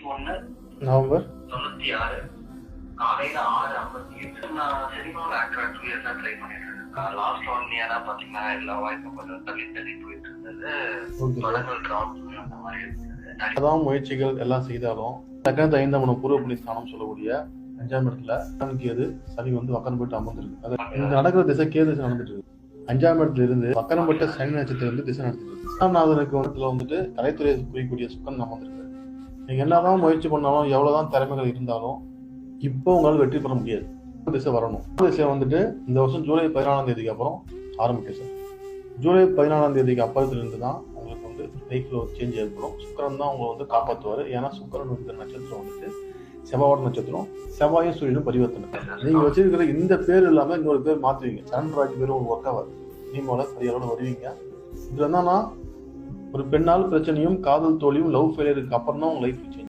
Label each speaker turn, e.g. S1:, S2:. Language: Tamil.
S1: 21
S2: நவம்பர்
S1: 96 காலையில 6:58. நான் சினிமாவில் ஆக்டரா 2 இயர்ஸா ட்ரை பண்ணிட்டு இருக்கேன். லாஸ்ட் 1 இயரா பாத்தீங்கன்னா எல்லா வாய்ப்பும் கொஞ்சம் தள்ளி போயிட்டு இருந்தது. படங்கள் டிராப் அந்த மாதிரி இருந்தது.
S2: அதான் முயற்சிகள் எல்லாம் செய்தாலும் செகண்ட் 5ஆம் இடம் பூர்வ புண்ணிய ஸ்தானம் சொல்லக்கூடிய 5ஆம் இடத்துல கேது சனி வந்து வக்கரம் போயிட்டு அமர்ந்துருக்கு. அது இந்த நடக்கிற திசை கேது திசை நடந்துட்டு இருக்கு. 5ஆம் இடத்துல இருந்து வக்கரம் பட்ட சனி நட்சத்திரம் வந்து திசை நடந்துட்டு இருக்கு. 6ஆம் நாதனுக்கு வந்துட்டு கலைத்துறை குறிக்கூடிய சுக்கரன் அமர்ந்திருக்கு. நீங்க என்னதான் முயற்சி பண்ணாலும் எவ்வளவுதான் திறமைகள் இருந்தாலும் இப்போ உங்களால் வெற்றி பெற முடியாது. திசை வரணும். திசை வந்துட்டு இந்த வருஷம் ஜூலை 14ஆம் தேதிக்கு அப்புறம் ஆரம்பிக்கும் சார். ஜூலை 14ஆம் தேதிக்கு அப்புறத்திலிருந்து தான் உங்களுக்கு வந்து லைஃப்ல ஒரு சேஞ்ச் ஏற்படும். சுக்கரன் தான் உங்களை வந்து காப்பாற்றுவார். ஏன்னா சுக்கரன் வந்து நட்சத்திரம் வந்துட்டு செவ்வாயோட நட்சத்திரம், செவ்வாயும் சூரியனும் பரிவர்த்தனை. நீங்க வச்சிருக்கிற இந்த பேர் இல்லாம இன்னொரு பேர் மாத்துவீங்க. சரண்ராஜ் பேரும் உங்களுக்கு ஒர்க் ஆகாது. நீங்க சரியோட வருவீங்க. இதுல என்னன்னா ஒரு பெண்ணால் பிரச்சனையும் காதல் தோல்வியும் லவ் ஃபெயிலியருக்கு அப்புறம் தான் உங்க லைஃப் சேஞ்ச்.